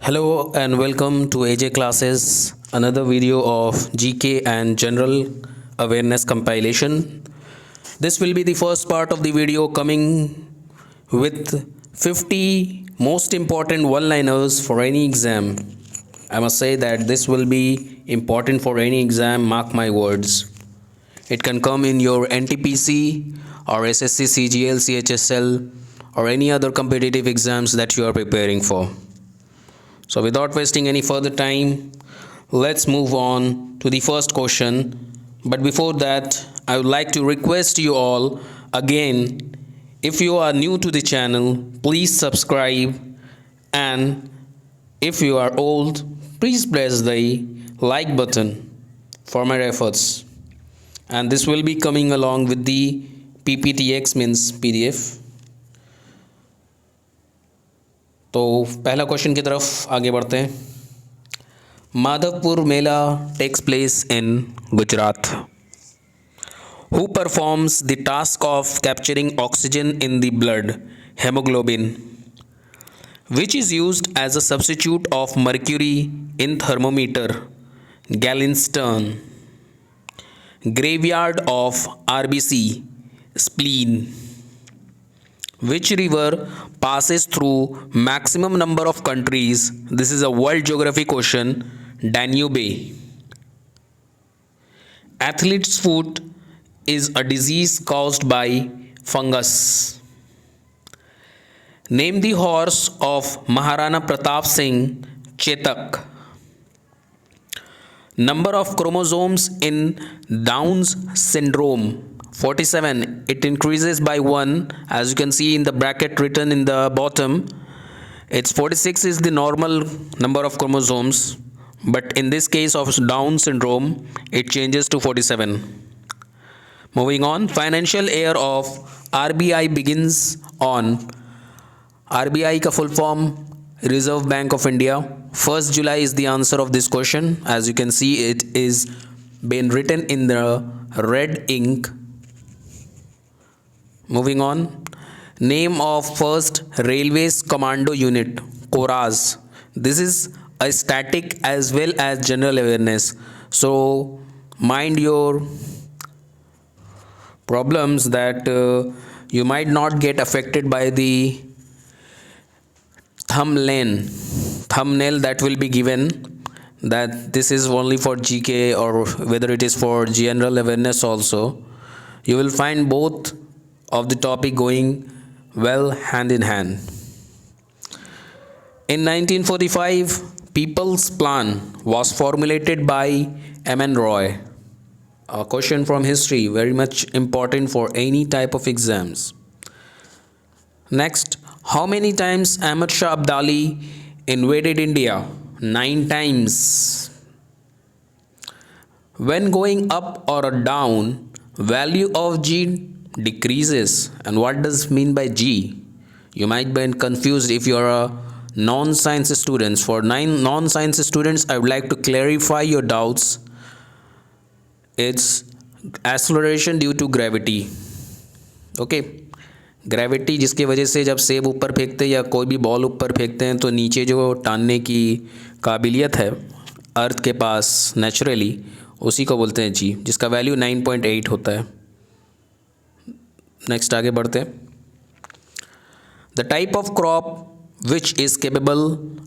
Hello and welcome to AJ Classes, another video of GK and General Awareness compilation. This will be the first part of the video coming with 50 most important one-liners for any exam. I must say that this will be important for any exam, mark my words. It can come in your NTPC or SSC, CGL, CHSL or any other competitive exams that you are preparing for. So without wasting any further time, let's move on to the first question. But before that, I would like to request you all again, if you are new to the channel, please subscribe, and if you are old, please press the like button for my efforts. And this will be coming along with the PPTX means PDF. तो पहला question की तरफ आगे बढ़ते हैं. Madhavpur Mela takes place in Gujarat. Who performs the task of capturing oxygen in the blood, haemoglobin, which is used as a substitute of mercury in thermometer, galinstan. Graveyard of RBC, spleen. Which river passes through maximum number of countries? This is a world geography question. Danube. Athlete's foot is a disease caused by fungus. Name the horse of Maharana Pratap Singh, Chetak. Number of chromosomes in Down's syndrome, 47. It increases by 1, as you can see in the bracket written in the bottom. It's 46 is the normal number of chromosomes, but in this case of Down syndrome it changes to 47. Moving on, financial year of RBI begins on. RBI का full form Reserve Bank of India. 1st July is the answer of this question. As you can see, it is been written in the red ink. Moving on, name of first Railways Commando Unit, CORAS. This is a static as well as general awareness. So mind your problems that you might not get affected by the thumbnail that will be given, that this is only for GK or whether it is for general awareness also. You will find both of the topic going well hand in hand. In 1945, People's Plan was formulated by M.N. Roy. A question from history, very much important for any type of exams. Next, how many times Ahmad Shah Abdali invaded India? 9 times. When going up or down, value of G decreases. And what does mean by G? You might be confused if you are a non-science students. For non-science students, I would like to clarify your doubts. It's acceleration due to gravity. Okay, gravity जिसकी वजह से जब सेब ऊपर फेंकते हैं या कोई भी बॉल ऊपर फेंकते हैं तो नीचे जो टानने की काबिलियत है अर्थ के पास नेचुरली, उसी को बोलते हैं जी, जिसका वैल्यू 9.8 होता है. नेक्स्ट आगे बढ़ते हैं. The type of crop which is capable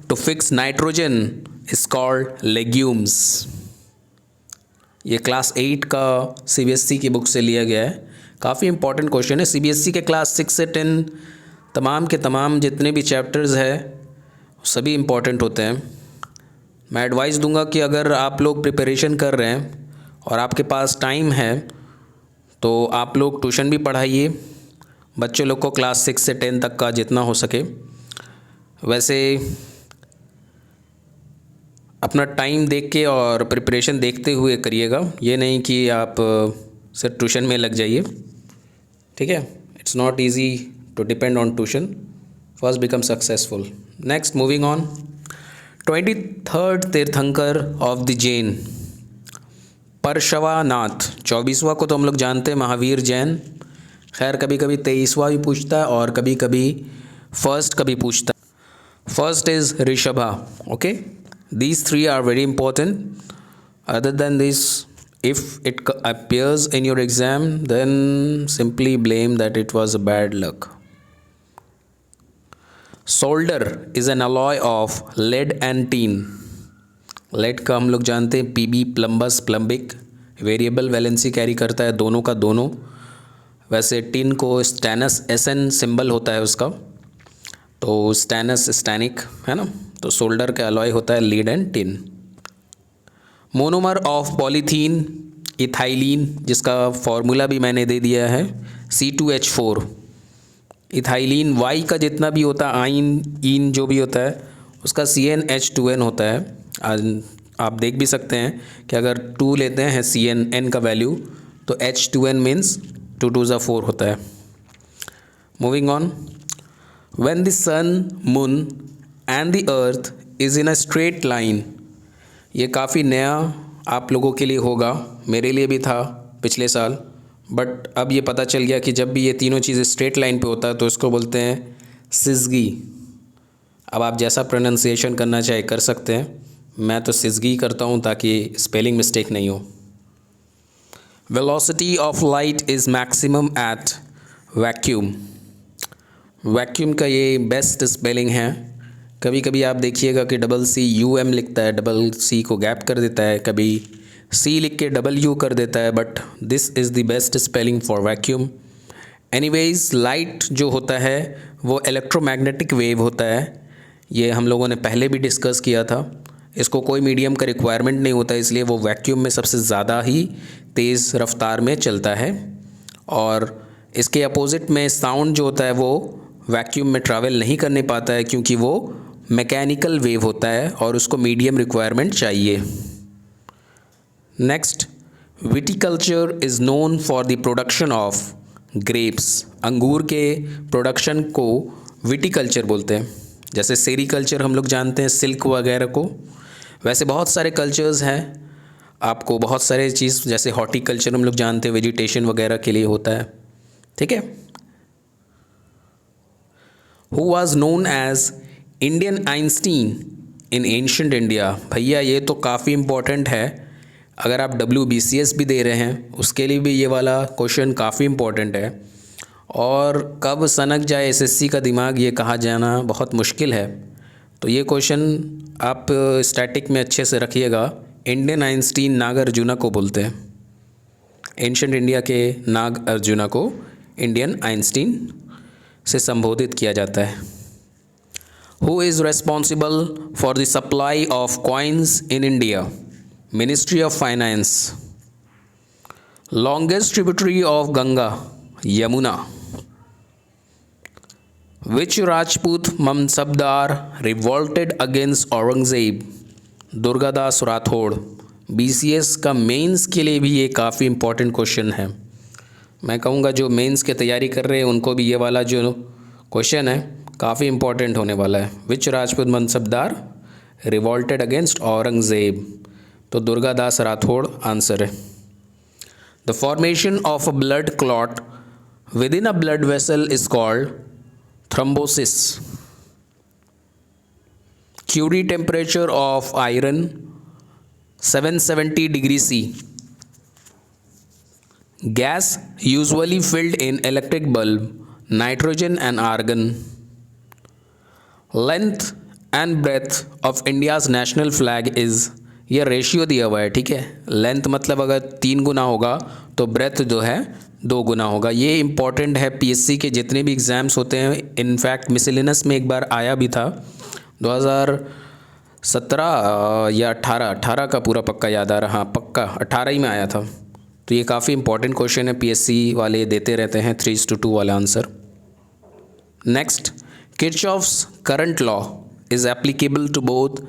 to fix nitrogen is called legumes. ये क्लास 8 का CBSE की बुक से लिया गया है. काफ़ी इंपॉर्टेंट क्वेश्चन है. CBSE के क्लास 6 से 10 तमाम के तमाम जितने भी चैप्टर्स हैं सभी इंपॉर्टेंट होते हैं. मैं एडवाइस दूंगा कि अगर आप लोग प्रिपरेशन कर रहे हैं और आपके पास टाइम है तो आप लोग ट्यूशन भी पढ़ाइए बच्चों लोग को, क्लास 6 से 10 तक का जितना हो सके. वैसे अपना टाइम देख के और प्रिपरेशन देखते हुए करिएगा, ये नहीं कि आप सिर्फ ट्यूशन में लग जाइए. ठीक है, it's not easy to depend on tuition. First become successful. Next, moving on. 23rd तीर्थंकर ऑफ द जैन, परशवानाथ. 24वां को तो हम लोग जानते हैं महावीर जैन. खैर कभी कभी 23वां भी पूछता है और कभी कभी फर्स्ट कभी पूछता है. First is Rishabha. Okay, these three are very important. Other than this, if it appears in your exam, then simply blame that it was a bad luck. Solder is an alloy of lead and tin. Lead का हम लोग जानते हैं PB प्लम्बस plumbic, variable valency carry करता है दोनों का दोनों। वैसे टिन को स्टैनस एसएन सिंबल होता है उसका, तो स्टैनस स्टैनिक है ना। तो सोल्डर का अलॉय होता है lead and tin. Monomer of polythene ethylene, जिसका फॉर्मूला भी मैंने दे दिया है C2H4। इथाइलिन वाई का जितना भी होता है आइन इन जो भी होता है उसका CnH2n होता है। आप देख भी सकते हैं कि अगर 2 लेते हैं CnN का वैल्यू तो H2n मीन्स 2 2 ज़ा 4 होता है। Moving on, when the sun moon and the earth is in a straight line. ये काफ़ी नया आप लोगों के लिए होगा, मेरे लिए भी था पिछले साल, बट अब ये पता चल गया कि जब भी ये तीनों चीज़ें स्ट्रेट लाइन पे होता है तो इसको बोलते हैं सिजगी। अब आप जैसा प्रोनाउंसिएशन करना चाहे कर सकते हैं, मैं तो सिजगी करता हूँ ताकि स्पेलिंग मिस्टेक नहीं हो। Velocity of light is maximum at vacuum. Vacuum का ये बेस्ट स्पेलिंग है। कभी कभी आप देखिएगा कि CCUM लिखता है, C को गैप कर देता है, कभी C लिख के W कर देता है, but this is the best spelling for vacuum. Anyways, light जो होता है वो इलेक्ट्रोमैग्नेटिक वेव होता है। ये हम लोगों ने पहले भी डिस्कस किया था। इसको कोई मीडियम का रिक्वायरमेंट नहीं होता, इसलिए वो वैक्यूम में सबसे ज़्यादा ही तेज़ रफ्तार में चलता है। और इसके अपोजिट में साउंड जो होता है वो वैक्यूम में ट्रैवल नहीं करने पाता है, क्योंकि वो मैकेनिकल वेव होता है और उसको मीडियम रिक्वायरमेंट चाहिए। Next, viticulture is known for the production of grapes. अंगूर के प्रोडक्शन को विटिकल्चर बोलते हैं। जैसे सेरीकल्चर हम लोग जानते हैं सिल्क वगैरह को, वैसे बहुत सारे कल्चर्स हैं। आपको बहुत सारे चीज़ जैसे हॉर्टिकल्चर हम लोग जानते हैं वेजिटेशन वगैरह के लिए होता है, ठीक है। Who was known as Indian Einstein in ancient India. भैया ये तो काफ़ी इम्पोर्टेंट है, अगर आप WBCS भी दे रहे हैं उसके लिए भी ये वाला क्वेश्चन काफ़ी इम्पोर्टेंट है। और कब सनक जाए SSC का दिमाग, ये कहा जाना बहुत मुश्किल है। तो ये क्वेश्चन आप स्टैटिक में अच्छे से रखिएगा। इंडियन आइंस्टीन नाग अर्जुना को बोलते हैं। एंशिएंट इंडिया के नाग अर्जुना को इंडियन आइंस्टीन से संबोधित किया जाता है। Who is responsible for the supply of coins in India. Ministry of finance. Longest tributary of Ganga, Yamuna. Which Rajput Mansabdar revolted against Aurangzeb. Durgadas Rathore. BCS का मेंस के लिए भी ये काफ़ी इम्पोर्टेंट क्वेश्चन है। मैं कहूँगा जो मेंस की तैयारी कर रहे हैं उनको भी ये वाला जो क्वेश्चन है काफ़ी इम्पोर्टेंट होने वाला है। विच राजपूत मनसबदार रिवॉल्टेड अगेंस्ट औरंगज़ेब, तो दुर्गादास राठौड़ आंसर है। The formation of a blood clot with in a blood vessel is called thrombosis. Curie temperature of iron 770 degrees C. Gas usually filled in electric bulb, nitrogen and argon. Length and breadth of India's national flag is, ये ratio दिया हुआ है, ठीक है। Length मतलब अगर 3 गुना होगा तो ब्रेथ जो है 2 गुना होगा। ये इंपॉर्टेंट है PSC के जितने भी एग्ज़ाम्स होते हैं। इनफैक्ट मिसलिनस में एक बार आया भी था 2017 या 18 का पूरा पक्का याद आ रहा, हाँ पक्का 18 ही में आया था। तो ये काफ़ी इंपॉर्टेंट क्वेश्चन है, PSC वाले देते रहते हैं 3:2 वाला answer. Next, Kirchhoff's current law is applicable to both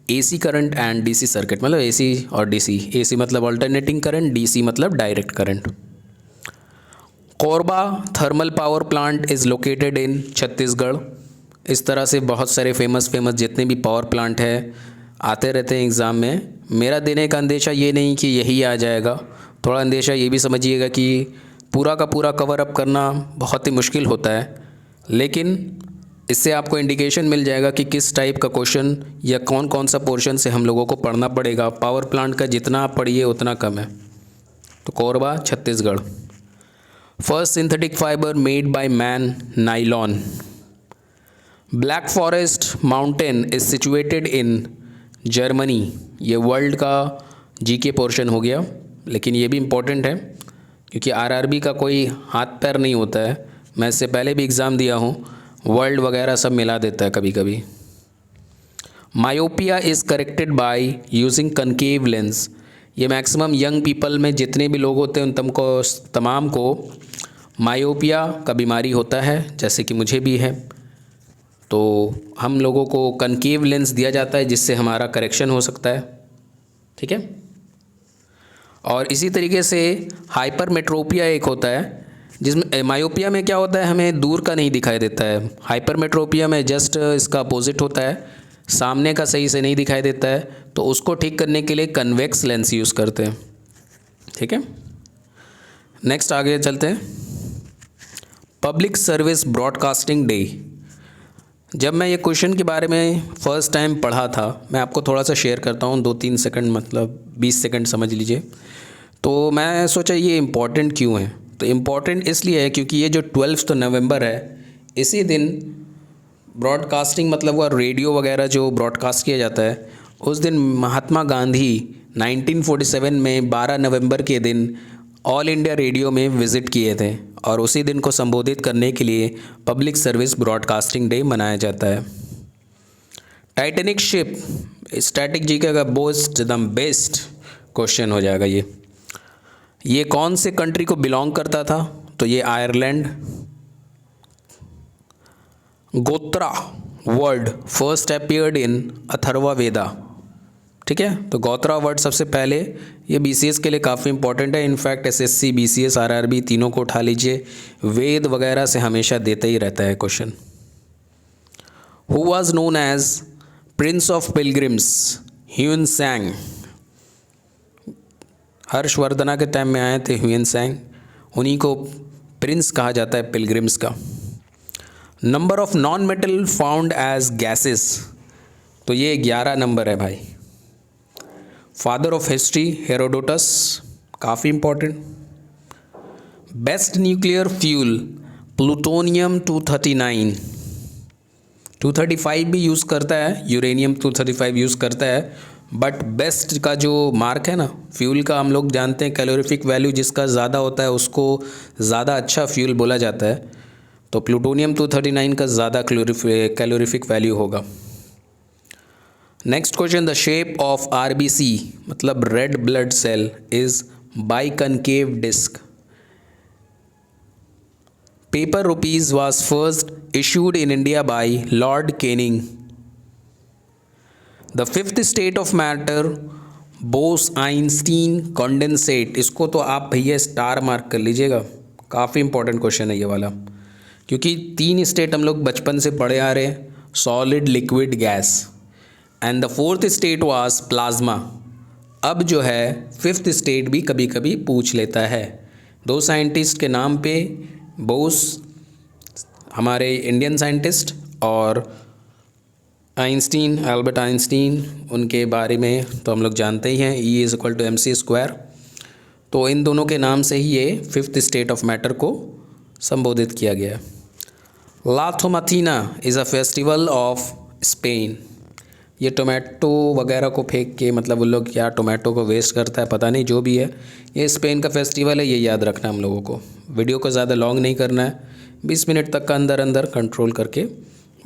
AC current and DC circuit. मतलब AC और DC, AC मतलब अल्टरनेटिंग करंट, DC मतलब direct current. Korba thermal power plant is located in Chhattisgarh. इस तरह से बहुत सारे फेमस जितने भी पावर प्लांट है आते रहते हैं एग्ज़ाम में। मेरा देने का अंदेशा ये नहीं कि यही आ जाएगा, थोड़ा अंदेशा ये भी समझिएगा कि पूरा का पूरा कवर अप करना बहुत ही मुश्किल होता है, लेकिन इससे आपको इंडिकेशन मिल जाएगा कि किस टाइप का क्वेश्चन या कौन कौन सा पोर्शन से हम लोगों को पढ़ना पड़ेगा। पावर प्लांट का जितना आप पढ़िए उतना कम है। तो Korba Chhattisgarh. First synthetic fibre made by man nylon. Black forest mountain is situated in Germany. ये वर्ल्ड का जीके पोर्शन हो गया, लेकिन ये भी इम्पोर्टेंट है क्योंकि आरआरबी का कोई हाथ पैर नहीं होता है। मैं इससे पहले भी एग्ज़ाम दिया हूँ, वर्ल्ड वगैरह सब मिला देता है कभी कभी। Myopia is corrected by using concave lens. ये मैक्सिमम यंग पीपल में जितने भी लोग होते हैं उन तमाम को मायोपिया का बीमारी होता है, जैसे कि मुझे भी है। तो हम लोगों को कनकेव लेंस दिया जाता है जिससे हमारा करेक्शन हो सकता है, ठीक है। और इसी तरीके से हाइपरमेट्रोपिया एक होता है, जिसमें मायोपिया में क्या होता है, हमें दूर का नहीं दिखाई देता है। हाइपरमेट्रोपिया में जस्ट इसका अपोजिट होता है, सामने का सही से नहीं दिखाई देता है। तो उसको ठीक करने के लिए कन्वेक्स लेंस यूज़ करते हैं, ठीक है। नेक्स्ट आगे चलते हैं। Public service broadcasting day. जब मैं ये क्वेश्चन के बारे में फ़र्स्ट टाइम पढ़ा था, मैं आपको थोड़ा सा शेयर करता हूँ, 2-3 सेकंड, मतलब 20 सेकंड समझ लीजिए। तो मैं सोचा ये इम्पॉर्टेंट क्यों है। तो इम्पॉर्टेंट इसलिए है क्योंकि ये जो 12 नवंबर है, इसी दिन ब्रॉडकास्टिंग मतलब वह रेडियो वगैरह जो ब्रॉडकास्ट किया जाता है, उस दिन महात्मा गांधी 1947 में 12 नवंबर के दिन ऑल इंडिया रेडियो में विज़िट किए थे, और उसी दिन को संबोधित करने के लिए पब्लिक सर्विस ब्रॉडकास्टिंग डे मनाया जाता है। टाइटैनिक शिप, स्टैटिक जीके का मोस्ट द बेस्ट क्वेश्चन हो जाएगा ये कौन से कंट्री को बिलोंग करता था। तो ये Ireland. Gotra word first appeared in Atharva Veda, ठीक है। तो गोत्रा वर्ड सबसे पहले, ये बीसीएस के लिए काफ़ी इंपॉर्टेंट है। इनफैक्ट एसएससी, बीसीएस, आरआरबी तीनों को उठा लीजिए, वेद वगैरह से हमेशा देते ही रहता है question. Who was known as prince of pilgrims, Hiuen Tsang. Harshavardhana के टाइम में आए थे ह्यून सैंग, उन्हीं को प्रिंस कहा जाता है पिलग्रिम्स का। Number of non metal found as gases, तो ये 11 नंबर है भाई। फादर ऑफ हिस्ट्री हेरोडोटस, काफ़ी important. Best nuclear fuel plutonium 239, 235 भी यूज़ करता है, यूरेनियम 235 यूज़ करता है, बट बेस्ट का जो मार्क है ना फ्यूल का, हम लोग जानते हैं कैलोरीफिक वैल्यू जिसका ज़्यादा होता है उसको ज़्यादा अच्छा फ्यूल बोला जाता है। तो प्लूटोनियम 239 का ज़्यादा कैलोरीफिक वैल्यू होगा। Next question, the shape of RBC मतलब red blood cell is biconcave disc. Paper rupees was first issued in India by Lord Canning. The fifth state of matter Bose Einstein condensate, इसको तो आप भैया star mark कर लीजिएगा, काफ़ी important question है ये वाला, क्योंकि 3 स्टेट हम लोग बचपन से पढ़े आ रहे हैं, solid, liquid, gas, and the fourth state was plasma. अब जो है 5th स्टेट भी कभी कभी पूछ लेता है। 2 साइंटिस्ट के नाम पे, बोस हमारे इंडियन साइंटिस्ट और आइंस्टीन, एल्बर्ट आइंस्टीन, उनके बारे में तो हम लोग जानते ही हैं, E=mc²। तो इन दोनों के नाम से ही ये 5th स्टेट ऑफ मैटर को संबोधित किया गया। La Tomatina is a festival of Spain. ये टोमेटो वगैरह को फेंक के, मतलब उन लोग क्या टोमेटो को वेस्ट करता है पता नहीं, जो भी है, ये स्पेन का फेस्टिवल है, ये याद रखना हम लोगों को। वीडियो को ज़्यादा लॉन्ग नहीं करना है, 20 मिनट तक का अंदर कंट्रोल करके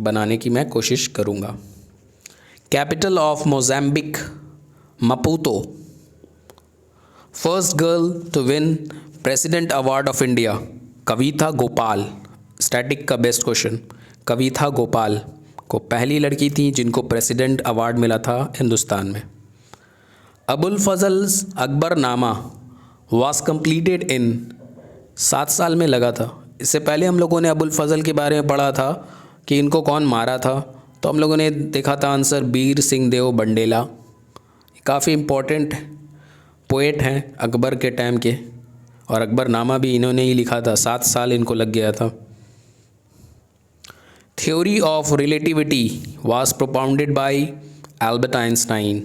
बनाने की मैं कोशिश करूँगा। Capital of Mozambique Maputo. First girl to win president award of India Kavita Gopal. Static का बेस्ट क्वेश्चन, कविता गोपाल को पहली लड़की थी जिनको प्रेसिडेंट अवार्ड मिला था हिंदुस्तान में। Abul Fazl's Akbarnama was completed in 7 साल में लगा था। इससे पहले हम लोगों ने अबुल फजल के बारे में पढ़ा था कि इनको कौन मारा था, तो हम लोगों ने देखा था आंसर बीर सिंह देव बंडेला। काफ़ी इम्पोर्टेंट पोएट हैं अकबर के टाइम के, और अकबरनामा भी इन्होंने ही लिखा था, 7 साल इनको लग गया था। Theory of relativity was propounded bye Albert Einstein.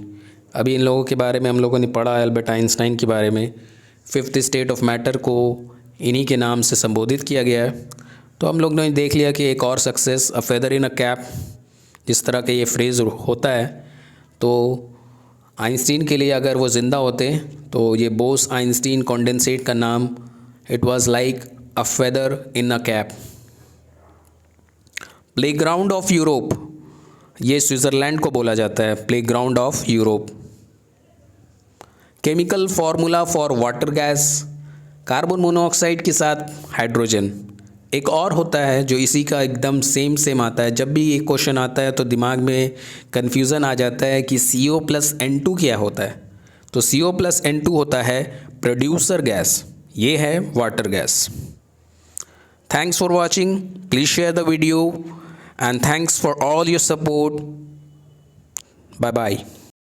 अभी इन लोगों के बारे में हम लोगों ने पढ़ा, एल्बर्ट आइंस्टाइन के बारे में। फिफ्थ स्टेट ऑफ मैटर को इन्हीं के नाम से संबोधित किया गया है। तो हम लोग ने देख लिया कि एक और success, a feather in a cap, जिस तरह का ये फ्रेज़ होता है। तो आइंस्टीन के लिए अगर वो ज़िंदा होते तो ये बोस आइंस्टीन कॉन्डेंसेट का नाम, it was like a feather in a cap. Playground of Europe, ये स्विट्ज़रलैंड को बोला जाता है, playground of Europe. Chemical formula for water gas, carbon monoxide के साथ हाइड्रोजन। एक और होता है जो इसी का एकदम सेम आता है। जब भी ये क्वेश्चन आता है तो दिमाग में कन्फ्यूज़न आ जाता है कि CO प्लस N2 क्या होता है। तो CO प्लस N2 होता है प्रोड्यूसर गैस, ये है water gas. Thanks for watching, please share the video and thanks for all your support. Bye bye.